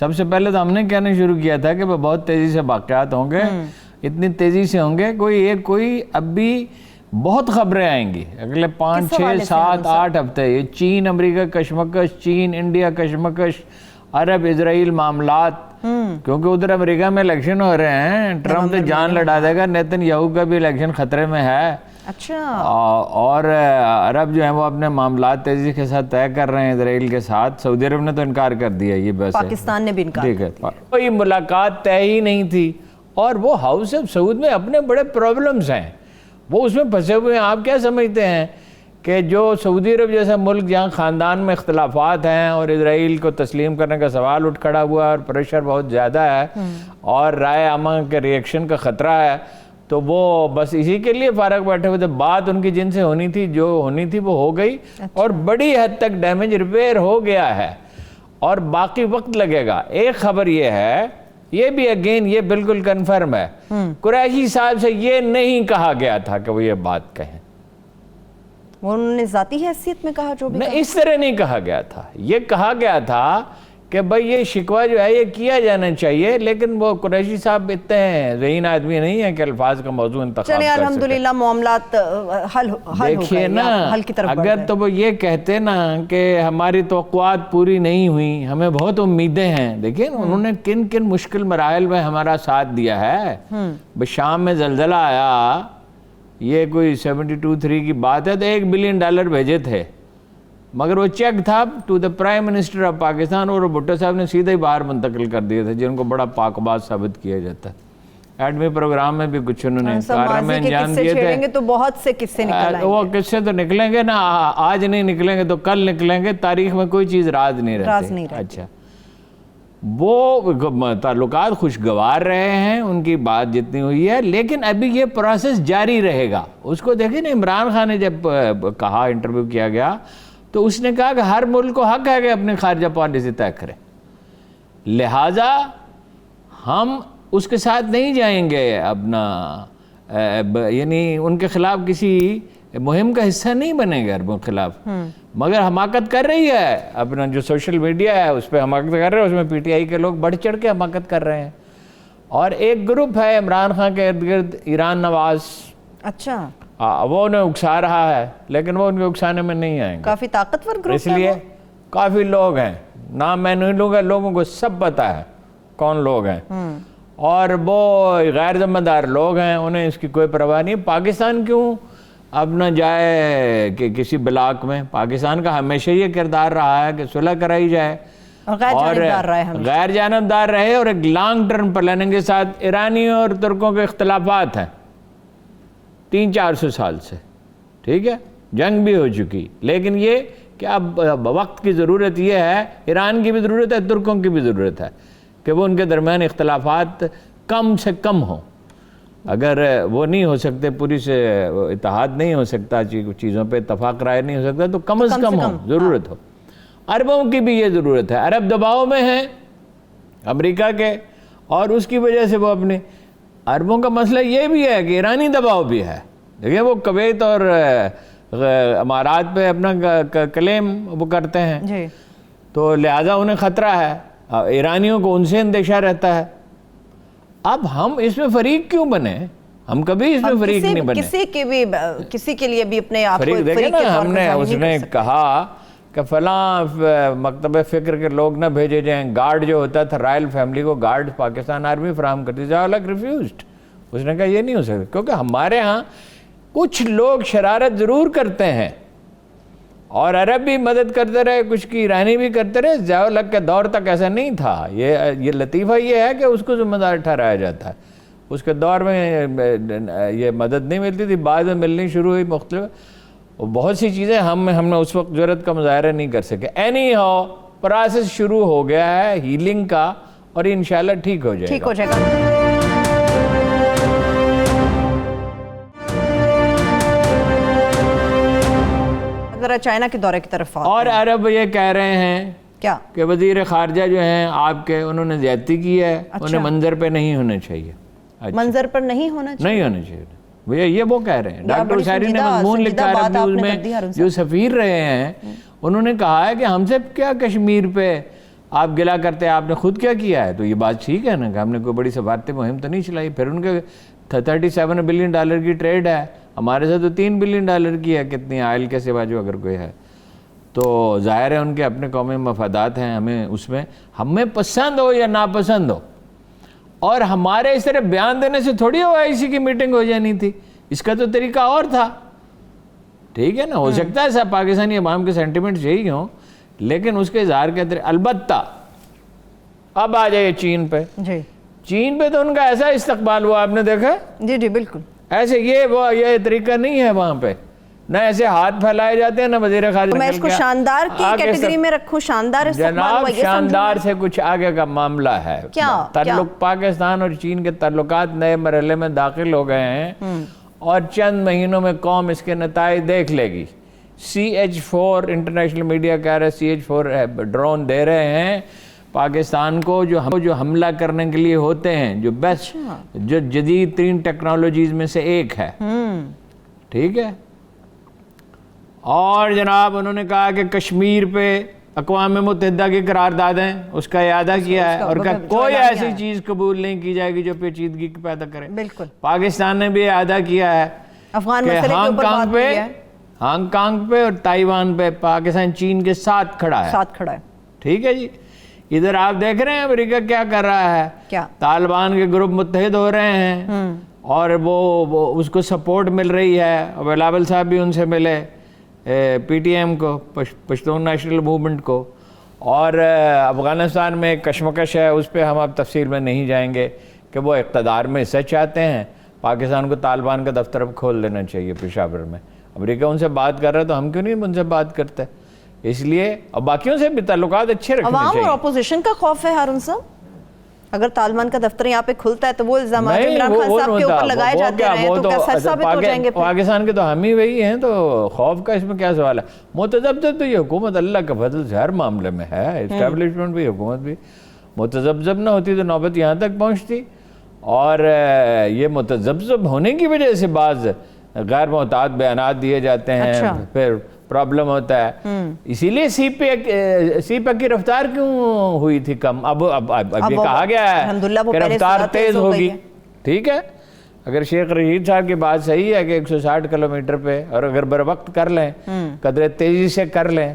سب سے پہلے تو ہم نے کہنا شروع کیا تھا کہ بہت تیزی سے واقعات ہوں گے، اتنی تیزی سے ہوں گے، کوئی اب بھی بہت خبریں آئیں گی اگلے 5 6 7 8 ہفتے. یہ چین امریکہ کشمکش، چین انڈیا کشمکش، عرب اسرائیل معاملات، کیونکہ ادھر امریکہ میں الیکشن ہو رہے ہیں. ٹرمپ تو جان لڑا دے گا، نیتن یاہو کا بھی الیکشن خطرے میں ہے. اچھا. اور عرب جو ہیں وہ اپنے معاملات تیزی کے ساتھ طے کر رہے ہیں اسرائیل کے ساتھ. سعودی عرب نے تو انکار کر دیا، یہ بس پاکستان نے بھی انکار ٹھیک ہے. کوئی ملاقات طے ہی نہیں تھی. اور وہ ہاؤس آف سعود میں اپنے بڑے پرابلمز ہیں، وہ اس میں پھنسے ہوئے ہیں. آپ کیا سمجھتے ہیں کہ جو سعودی عرب جیسا ملک جہاں خاندان میں اختلافات ہیں اور اسرائیل کو تسلیم کرنے کا سوال اٹھ کھڑا ہوا اور پریشر بہت زیادہ ہے اور رائے عامہ کے ریئیکشن کا خطرہ ہے، تو وہ بس اسی کے لیے فارغ بیٹھے ہوئے تھے. بات ان کی جن سے ہونی تھی، جو ہونی تھی وہ ہو گئی، اور بڑی حد تک ڈیمیج ریپیئر ہو گیا ہے اور باقی وقت لگے گا. ایک خبر یہ ہے، یہ بھی اگین یہ بالکل کنفرم ہے، قریشی صاحب سے یہ نہیں کہا گیا تھا کہ وہ یہ بات کہیں. وہ انہوں نے ذاتی حیثیت میں کہا جو بھی نہیں، اس طرح نہیں کہا گیا تھا. یہ کہا گیا تھا کہ بھئی یہ شکوہ جو ہے یہ کیا جانا چاہیے، لیکن وہ قریشی صاحب اتنے ذہین آدمی نہیں ہیں کہ الفاظ کا موضوع انتخاب کر سکتے. چلیں الحمدللہ معاملات حل ہو گئے. دیکھیے نا، اگر تو وہ یہ کہتے نا کہ ہماری توقعات پوری نہیں ہوئی، ہمیں بہت امیدیں ہیں. دیکھیں انہوں نے کن کن مشکل مراحل میں ہمارا ساتھ دیا ہے. شام میں زلزلہ آیا، یہ کوئی 72-3 کی بات ہے، تو $1 بلین بھیجے تھے، مگر وہ چیک تھا to the prime minister of Pakistan, اور بھٹو صاحب نے سیدھا ہی باہر منتقل کر دیے تھے، جن کو بڑا پاکباز ثابت کیا جاتا ہے. ایٹمی پروگرام میں بھی کچھ انہوں نے کارنامے میں انجام دیے تھے. تو بہت سے قصے نکل آئیں گے. وہ قصے تو نکلیں گے نا، آج نہیں نکلیں گے تو کل نکلیں گے. تاریخ میں کوئی چیز راز نہیں رہتی. اچھا، وہ تعلقات خوشگوار رہے ہیں، ان کی بات جتنی ہوئی ہے، لیکن ابھی یہ پروسیس جاری رہے گا. اس کو دیکھیں نا، عمران خان نے جب کہا، انٹرویو کیا گیا، تو اس نے کہا کہ ہر ملک کو حق ہے کہ اپنی خارجہ پالیسی طے کرے، لہٰذا ہم اس کے ساتھ نہیں جائیں گے اپنا، یعنی ان کے خلاف کسی مہم کا حصہ نہیں بنے گا عربوں کے خلاف. مگر حماقت کر رہی ہے، اپنا جو سوشل میڈیا ہے اس پہ حماقت کر رہے ہیں، اس میں پی ٹی آئی کے لوگ بڑھ چڑھ کے حماقت کر رہے ہیں. اور ایک گروپ ہے عمران خان کے ارد گرد، ایران نواز. اچھا، وہ انہیں اکسا رہا ہے، لیکن وہ ان کے اکسانے میں نہیں آئیں گے. کافی طاقتور گروپ ہے. اس لیے کافی لوگ ہیں، نام میں نہیں لوں گا، لوگوں کو سب پتا ہے کون لوگ ہیں، اور وہ غیر ذمہ دار لوگ ہیں، انہیں اس کی کوئی پرواہ نہیں. پاکستان کیوں اب نہ جائے کہ کسی بلاک میں؟ پاکستان کا ہمیشہ یہ کردار رہا ہے کہ صلح کرائی جائے اور غیر جانبدار رہے، اور ایک لانگ ٹرم پلاننگ کے ساتھ. ایرانیوں اور ترکوں کے اختلافات ہیں 300-400 سال سے، ٹھیک ہے، جنگ بھی ہو چکی، لیکن یہ کہ اب وقت کی ضرورت یہ ہے، ایران کی بھی ضرورت ہے، ترکوں کی بھی ضرورت ہے کہ وہ ان کے درمیان اختلافات کم سے کم ہوں. اگر وہ نہیں ہو سکتے، پوری سے اتحاد نہیں ہو سکتا، چیزوں پہ اتفاق رائے نہیں ہو سکتا، تو کم از کم ہو، ضرورت ہو. عربوں کی بھی یہ ضرورت ہے. عرب دباؤ میں ہیں امریکہ کے، اور اس کی وجہ سے وہ اپنے عربوں کا مسئلہ یہ بھی ہے کہ ایرانی دباؤ بھی ہے. دیکھیں وہ کویت اور امارات پہ اپنا کلیم وہ کرتے ہیں، تو لہٰذا انہیں خطرہ ہے، ایرانیوں کو ان سے اندیشہ رہتا ہے. اب ہم اس میں فریق کیوں بنے؟ ہم کبھی اس میں فریق نہیں بنے. کسی کے لیے بھی اپنے آپ کو دیکھیں نا، ہم نے اس نے کہا کہ فلاں مکتب فکر کے لوگ نہ بھیجے جائیں. گارڈ جو ہوتا تھا رائل فیملی کو، گارڈ پاکستان آرمی فراہم کرتی تھی. الگ ریفیوزڈ. اس نے کہا یہ نہیں ہو سکتا، کیونکہ ہمارے ہاں کچھ لوگ شرارت ضرور کرتے ہیں، اور عرب بھی مدد کرتے رہے، کچھ کی ایرانی بھی کرتے رہے. ضیاء الحق کے دور تک ایسا نہیں تھا. یہ لطیفہ یہ ہے کہ اس کو ذمہ دار ٹھہرایا جاتا ہے. اس کے دور میں یہ مدد نہیں ملتی تھی، بعد میں ملنی شروع ہوئی مختلف. بہت سی چیزیں ہم نے اس وقت جرأت کا مظاہرہ نہیں کر سکے. اینی ہاؤ پروسیس شروع ہو گیا ہے ہیلنگ کا، اور انشاءاللہ ٹھیک ہو جائے گا. ذرا چائنا کے دورے کی طرف اور عرب یہ کہہ رہے ہیں کیا کہ وزیر خارجہ جو ہیں آپ کے، انہوں نے زیادتی کی ہے. انہیں منظر پہ نہیں ہونا چاہیے. منظر پر نہیں ہونا چاہیے، یہ وہ کہہ رہے ہیں. ڈاکٹر شاہری نے مضمون لکھا ہے عرب نیوز میں، جو سفیر رہے ہیں، انہوں نے کہا ہے کہ ہم سے کیا کشمیر پہ آپ گلا کرتے آپ نے خود کیا کیا ہے، تو یہ بات ٹھیک ہے نا کہ ہم نے کوئی بڑی سفارتی مہم تو نہیں چلائی. پھر ان کے $37 بلین کی ٹریڈ ہے، ہمارے سے تو $3 بلین کی ہے کتنی آئل کے سوا جو اگر کوئی ہے. تو ظاہر ہے ان کے اپنے قومی مفادات ہیں، ہمیں اس میں ہمیں پسند ہو یا ناپسند ہو. اور ہمارے اس طرح بیان دینے سے تھوڑی OIC کی میٹنگ ہو جانی تھی، اس کا تو طریقہ اور تھا. ٹھیک ہے نا، ہو سکتا ہے سب پاکستانی عوام کے سینٹیمنٹس یہی ہوں، لیکن اس کے اظہار کے طریقے. البتہ اب آ جائے چین پہ. جی چین پہ تو ان کا ایسا استقبال ہوا، آپ نے دیکھا؟ جی جی بالکل. ایسے یہ طریقہ نہیں ہے وہاں پہ، نہ ایسے ہاتھ پھیلائے جاتے ہیں، نہ وزیر خارجہ. میں اس کو شاندار کی کیٹیگری میں رکھوں، شاندار استقبال ہوا. جناب شاندار سے کچھ آگے کا معاملہ ہے. تعلق پاکستان اور چین کے تعلقات نئے مرحلے میں داخل ہو گئے ہیں اور چند مہینوں میں قوم اس کے نتائج دیکھ لے گی. CH-4 انٹرنیشنل میڈیا کہہ رہے CH-4 ڈرون دے رہے ہیں پاکستان کو جو حملہ کرنے کے لیے ہوتے ہیں، جو بیسٹ جو جدید ترین ٹیکنالوجیز میں سے ایک ہے. ٹھیک ہے. اور جناب انہوں نے کہا کہ کشمیر پہ اقوام متحدہ کی قراردادیں اس کا اعادہ کیا ہے اور کہ کوئی ایسی چیز قبول نہیں کی جائے گی جو پیچیدگی پیدا کرے. بالکل. پاکستان نے بھی اعادہ کیا ہے افغان کہ مسئلے کے اوپر بات ہوئی ہے. ہانگ کانگ پہ اور تائیوان پہ پاکستان چین کے ساتھ کھڑا ہے. ٹھیک ہے جی. ادھر آپ دیکھ رہے ہیں امریکہ کیا کر رہا ہے، کیا طالبان کے گروپ متحد ہو رہے ہیں اور وہ اس کو سپورٹ مل رہی ہے. بلاول صاحب بھی ان سے ملے، PTM کو، پشتون نیشنل موومنٹ کو. اور افغانستان میں ایک کشمکش ہے، اس پہ ہم اب تفصیل میں نہیں جائیں گے کہ وہ اقتدار میں حصہ چاہتے ہیں. پاکستان کو طالبان کا دفتر اب کھول دینا چاہیے پشاور میں. امریکہ ان سے بات کر رہا ہے تو ہم کیوں نہیں ان سے بات کرتے؟ اس لیے اور باقیوں سے بھی تعلقات اچھے رکھنے چاہیے. عوام اور اپوزیشن کا خوف ہے ہارون صاحب، اگر طالبان کا دفتر یہاں پہ کھلتا ہے تو وہ الزامات عمران خان صاحب کے اوپر لگائے جاتے ہیں تو کیا سچ ثابت ہو جائیں گے؟ پاکستان کے تو ہم ہی وہی ہیں، تو خوف کا اس میں کیا سوال ہے؟ متذبذب تو یہ حکومت اللہ کا فضل سے ہر معاملے میں ہے، اسٹیبلشمنٹ بھی حکومت بھی. متذبذب نہ ہوتی تو نوبت یہاں تک پہنچتی. اور یہ متذبذب ہونے کی وجہ سے بعض غیر محتاط بیانات دیے جاتے ہیں، پھر پرابلم ہوتا ہے. اسی لیے سی پیک کی رفتار کیوں ہوئی تھی کم؟ اب یہ کہا گیا ہے کہ رفتار تیز ہوگی. ٹھیک ہے. اگر شیخ رشید صاحب کی بات صحیح ہے کہ 160 کلومیٹر پہ، اور اگر بر وقت کر لیں، قدرے تیزی سے کر لیں.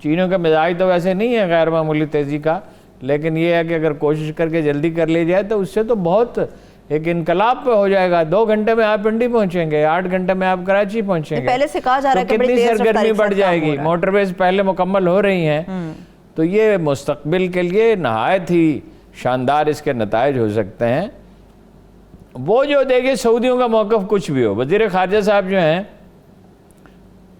چینوں کا مزاج تو ویسے نہیں ہے غیر معمولی تیزی کا، لیکن یہ ہے کہ اگر کوشش کر کے جلدی کر لی جائے تو اس سے تو بہت ایک انقلاب پہ ہو جائے گا. 2 گھنٹے میں آپ پنڈی پہنچیں گے، 8 گھنٹے میں آپ کراچی پہنچیں گے. پہلے سے کہا جا رہا ہے کہ کتنی سرگرمی بڑھ جائے گی. موٹر ویز پہلے مکمل ہو رہی ہیں، تو یہ مستقبل کے لیے نہایت ہی شاندار اس کے نتائج ہو سکتے ہیں. وہ جو دیکھیں سعودیوں کا موقف کچھ بھی ہو، وزیر خارجہ صاحب جو ہیں،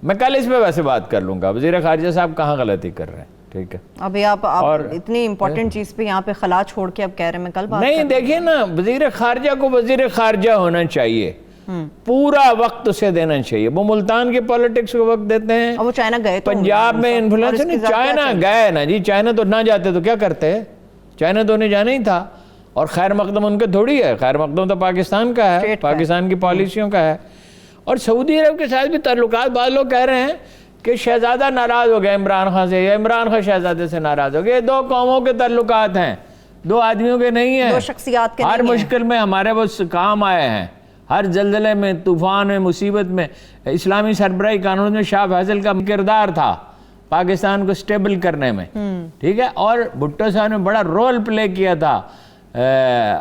میں کل اس پہ ویسے بات کر لوں گا وزیر خارجہ صاحب کہاں غلطی کر رہے ہیں. ٹھیک ہے. ابھی آپ اتنی امپورٹنٹ چیز پہ یہاں پہ خلا چھوڑ کے اب کہہ رہے ہیں میں کل بات نہیں. دیکھیں نا، وزیر خارجہ کو وزیر خارجہ ہونا چاہیے، پورا وقت اسے دینا چاہیے. وہ ملتان کے پالیٹکس کو وقت دیتے ہیں. وہ چائنا گئے، پنجاب میں انفلوئنس نہیں. چائنا گئے نا جی. چائنا تو نہ جاتے تو کیا کرتے؟ چائنا تو انہیں جانا ہی تھا. اور خیر مقدم ان کے تھوڑی ہے، خیر مقدم تو پاکستان کا ہے، پاکستان کی پالیسیوں کا ہے. اور سعودی عرب کے ساتھ بھی تعلقات، بعض لوگ کہہ رہے ہیں کہ شہزادہ ناراض ہو گئے عمران خان سے، یا عمران خان شہزادے سے ناراض ہو گئے. یہ 2 قوموں کے تعلقات ہیں، 2 آدمیوں کے نہیں ہیں، 2 شخصیات کے. ہر مشکل میں ہمارے وہ کام آئے ہیں، ہر زلزلے میں، طوفان میں، مصیبت میں. اسلامی سربراہی قانون میں شاہ فیصل کا کردار تھا پاکستان کو سٹیبل کرنے میں. ٹھیک ہے. اور بھٹو صاحب نے بڑا رول پلے کیا تھا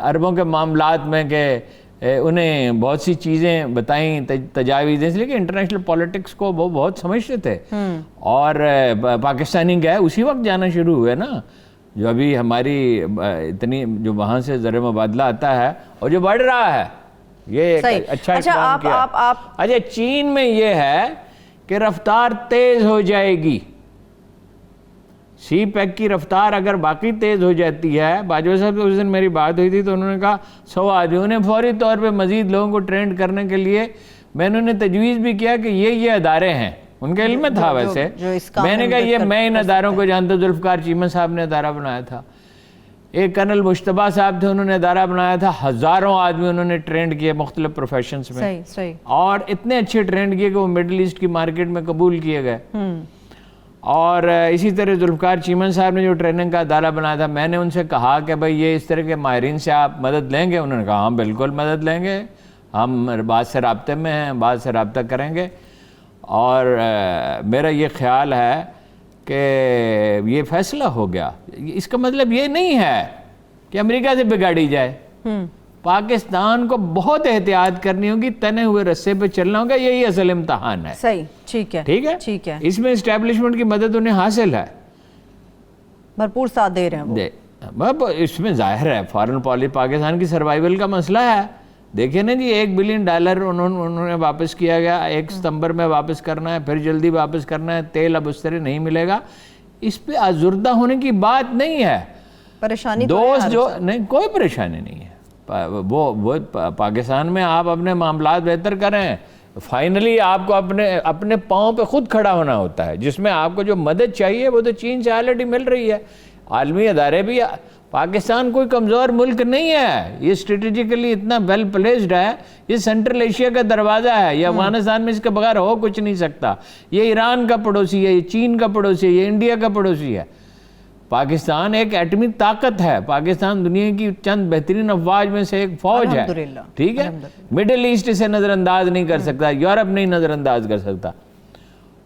عربوں کے معاملات میں، کہ انہیں بہت سی چیزیں بتائیں، تجاویز، اس لیے کہ انٹرنیشنل پولیٹکس کو وہ بہت سمجھتے تھے. اور پاکستانی گئے اسی وقت جانا شروع ہوئے نا، جو ابھی ہماری اتنی جو وہاں سے زر مبادلہ آتا ہے اور جو بڑھ رہا ہے، یہ اچھا اقدام کیا. اچھا چین میں یہ ہے کہ رفتار تیز ہو جائے گی. سی پیک کی رفتار اگر باقی تیز ہو جاتی ہے، باجوہ صاحب سے اس دن میری بات ہوئی تھی تو انہوں نے کہا 100 آدمی، انہیں فوری طور پہ مزید لوگوں کو ٹرینڈ کرنے کے لیے میں نے تجویز بھی کیا کہ یہ ادارے ہیں. ان کے علم میں تھا ویسے. میں نے کہا یہ میں ان اداروں کو جانتا ہوں. ذوالفقار چیمہ صاحب نے ادارہ بنایا تھا، ایک کرنل مشتبہ صاحب تھے، انہوں نے ادارہ بنایا تھا. ہزاروں آدمی انہوں نے ٹرینڈ کیے مختلف پروفیشنز میں. اور اتنے اچھے ٹرینڈ کیے کہ وہ مڈل ایسٹ کی مارکیٹ میں قبول کیے گئے. اور اسی طرح ذوالفقار چیمن صاحب نے جو ٹریننگ کا ادارہ بنایا تھا، میں نے ان سے کہا کہ بھئی یہ اس طرح کے ماہرین سے آپ مدد لیں گے؟ انہوں نے کہا ہاں بالکل مدد لیں گے، ہم بات سے رابطے میں ہیں، بات سے رابطہ کریں گے. اور میرا یہ خیال ہے کہ یہ فیصلہ ہو گیا. اس کا مطلب یہ نہیں ہے کہ امریکہ سے بگاڑی جائے. پاکستان کو بہت احتیاط کرنی ہوگی، تنے ہوئے رسے پہ چلنا ہوگا، یہی اصل امتحان ہے. صحیح، ٹھیک ہے، ٹھیک ہے. اس میں اسٹیبلشمنٹ کی مدد انہیں حاصل ہے، بھرپور ساتھ دے رہے ہیں وہ. اس میں ظاہر ہے فارن پالیسی پاکستان کی سروائیول کا مسئلہ ہے. دیکھیں نا جی، $1 بلین انہوں نے واپس کیا گیا، 1 ستمبر میں واپس کرنا ہے، پھر جلدی واپس کرنا ہے، تیل اب اس طرح نہیں ملے گا. اس پہ آزردہ ہونے کی بات نہیں ہے. پریشانی دوست جو نہیں، کوئی پریشانی نہیں ہے. وہ پاکستان میں آپ اپنے معاملات بہتر کریں. فائنلی آپ کو اپنے پاؤں پہ خود کھڑا ہونا ہوتا ہے، جس میں آپ کو جو مدد چاہیے وہ تو چین سے آلریڈی مل رہی ہے. عالمی ادارے بھی، پاکستان کوئی کمزور ملک نہیں ہے، یہ اسٹریٹجیکلی اتنا ویل پلیسڈ ہے. یہ سینٹرل ایشیا کا دروازہ ہے، یہ افغانستان میں اس کے بغیر ہو کچھ نہیں سکتا. یہ ایران کا پڑوسی ہے، یہ چین کا پڑوسی ہے، یہ انڈیا کا پڑوسی ہے. پاکستان ایک ایٹمی طاقت ہے. پاکستان دنیا کی چند بہترین افواج میں سے ایک فوج ہے. ٹھیک ہے، مڈل ایسٹ اسے نظر انداز نہیں کر سکتا، یورپ نہیں نظر انداز کر سکتا.